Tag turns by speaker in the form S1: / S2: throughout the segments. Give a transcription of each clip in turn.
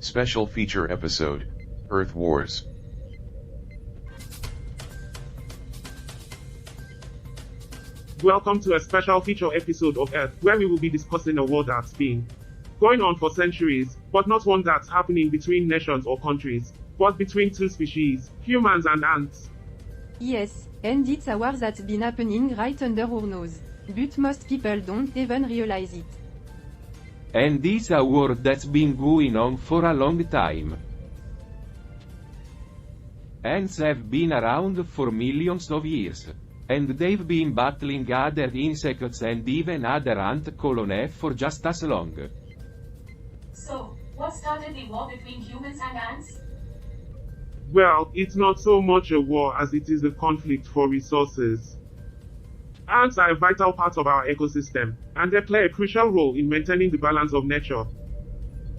S1: Special feature episode, Earth Wars.
S2: Welcome to a special feature episode of Earth, where we will be discussing a war that's been going on for centuries, but not one that's happening between nations or countries, but between two species, humans and ants.
S3: Yes, and it's a war that's been happening right under our nose. But most people don't even realize it.
S4: And it's a war that's been going on for a long time. Ants have been around for millions of years. And they've been battling other insects and even other ant colonies for just as long.
S5: So, what started the war between humans and ants?
S2: Well, it's not so much a war as it is a conflict for resources. Ants are a vital part of our ecosystem, and they play a crucial role in maintaining the balance of nature.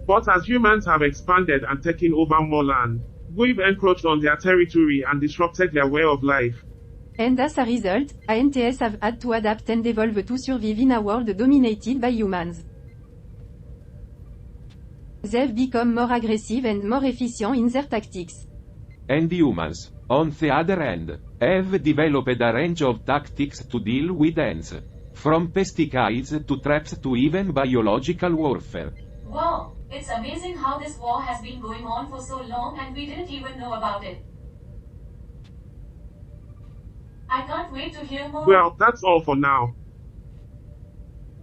S2: But as humans have expanded and taken over more land, we've encroached on their territory and disrupted their way of life.
S3: And as a result, ants have had to adapt and evolve to survive in a world dominated by humans. They've become more aggressive and more efficient in their tactics.
S4: And humans, on the other hand, have developed a range of tactics to deal with ants. From pesticides to traps to even biological warfare.
S5: Wow, it's amazing how this war has been going on for so long and we didn't even know about it. I can't wait to hear more.
S2: Well, that's all for now.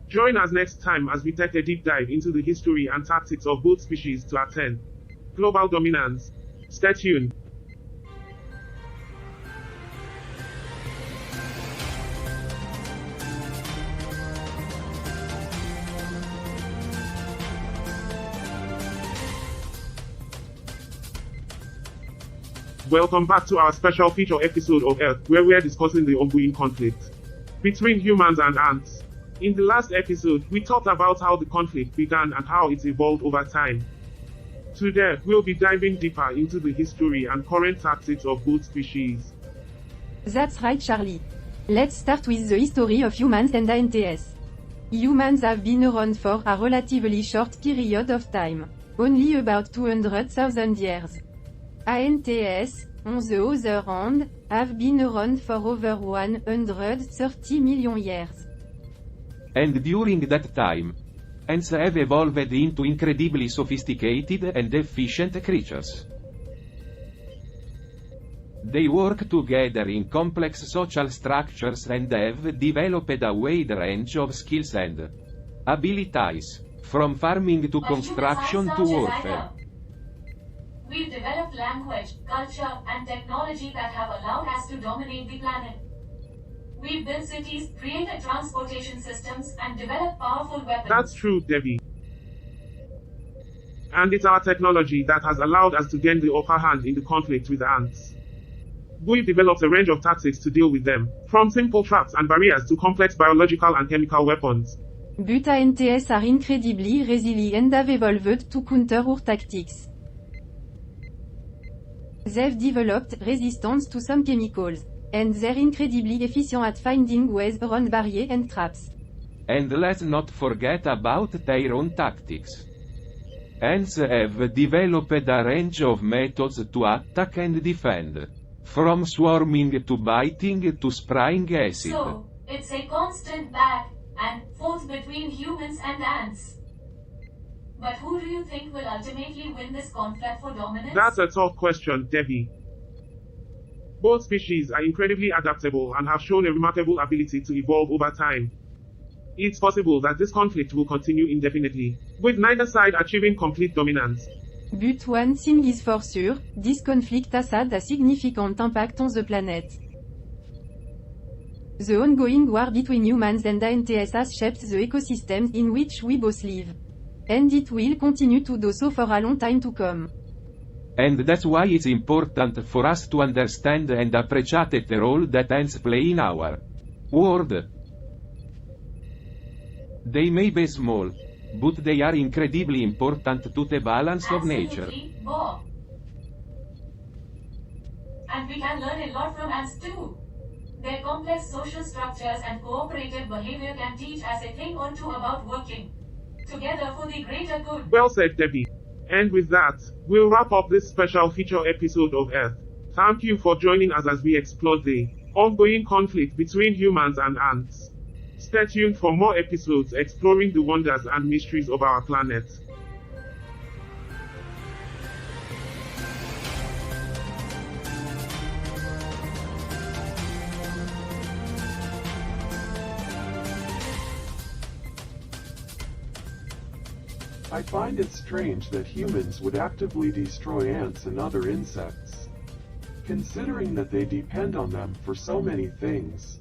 S2: Join us next time as we take a deep dive into the history and tactics of both species to attain global dominance. Stay tuned. Welcome back to our special feature episode of Earth, where we are discussing the ongoing conflict between humans and ants. In the last episode, we talked about how the conflict began and how it's evolved over time. Today, we'll be diving deeper into the history and current tactics of both species.
S3: That's right, Charlie. Let's start with the history of humans and ants. Humans have been around for a relatively short period of time. Only about 200,000 years. Ants, on the other hand, have been around for over 130 million years.
S4: And during that time, ants have evolved into incredibly sophisticated and efficient creatures. They work together in complex social structures and have developed a wide range of skills and abilities, from farming to
S5: But
S4: construction
S5: humans
S4: to
S5: are such a
S4: warfare.
S5: writer. We've developed language, culture, and technology that have allowed us to dominate the planet. We've built cities, created transportation systems, and developed powerful weapons.
S2: That's true, Debbie. And it's our technology that has allowed us to gain the upper hand in the conflict with ants. We've developed a range of tactics to deal with them, from simple traps and barriers to complex biological and chemical weapons.
S3: But ants are incredibly resilient and have evolved to counter our tactics. They've developed resistance to some chemicals, and they're incredibly efficient at finding ways around barriers and traps.
S4: And let's not forget about their own tactics. Ants have developed a range of methods to attack and defend. From swarming to biting to spraying acid.
S5: So, it's a constant back and forth between humans and ants. But who do you think will ultimately win this conflict for dominance?
S2: That's a tough question, Debbie. Both species are incredibly adaptable and have shown a remarkable ability to evolve over time. It's possible that this conflict will continue indefinitely, with neither side achieving complete dominance.
S3: But one thing is for sure, this conflict has had a significant impact on the planet. The ongoing war between humans and ants has shaped the ecosystems in which we both live. And it will continue to do so for a long time to come.
S4: And that's why it's important for us to understand and appreciate the role that ants play in our world. They may be small, but they are incredibly important to the balance of nature.
S5: Absolutely, Bob. And we can learn a lot from ants too. Their complex social structures and cooperative behavior can teach us a thing or two about working together for the greater good.
S2: Well said, Debbie. And with that, we'll wrap up this special feature episode of Earth. Thank you for joining us as we explore the ongoing conflict between humans and ants. Stay tuned for more episodes exploring the wonders and mysteries of our planet.
S6: I find it strange that humans would actively destroy ants and other insects, considering that they depend on them for so many things.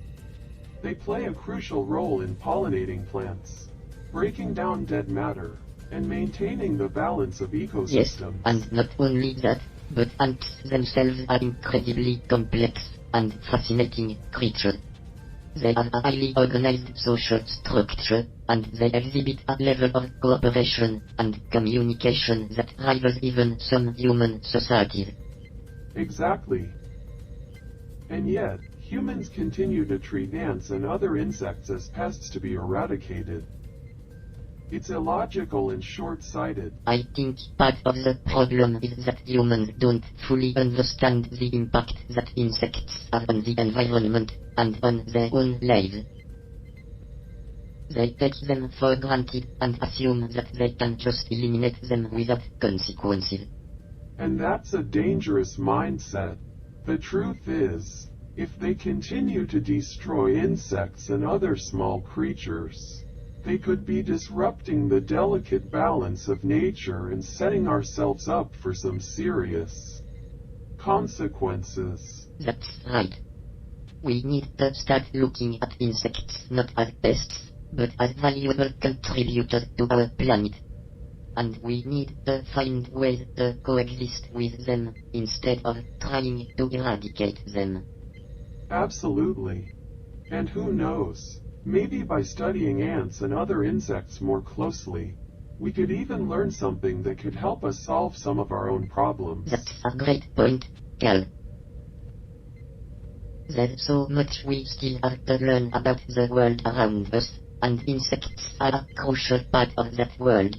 S6: They play a crucial role in pollinating plants, breaking down dead matter, and maintaining the balance of ecosystems.
S7: Yes, and not only that, but ants themselves are incredibly complex and fascinating creatures. They have a highly organized social structure, and they exhibit a level of cooperation and communication that rivals even some human societies.
S6: Exactly. And yet, humans continue to treat ants and other insects as pests to be eradicated. It's illogical and short-sighted.
S7: I think part of the problem is that humans don't fully understand the impact that insects have on the environment and on their own lives. They take them for granted and assume that they can just eliminate them without consequences.
S6: And that's a dangerous mindset. The truth is, if they continue to destroy insects and other small creatures, they could be disrupting the delicate balance of nature and setting ourselves up for some serious consequences.
S7: That's right. We need to start looking at insects not as pests, but as valuable contributors to our planet. And we need to find ways to coexist with them instead of trying to eradicate them.
S6: Absolutely. And who knows? Maybe by studying ants and other insects more closely, we could even learn something that could help us solve some of our own problems.
S7: That's a great point, Cal. There's so much we still have to learn about the world around us, and insects are a crucial part of that world.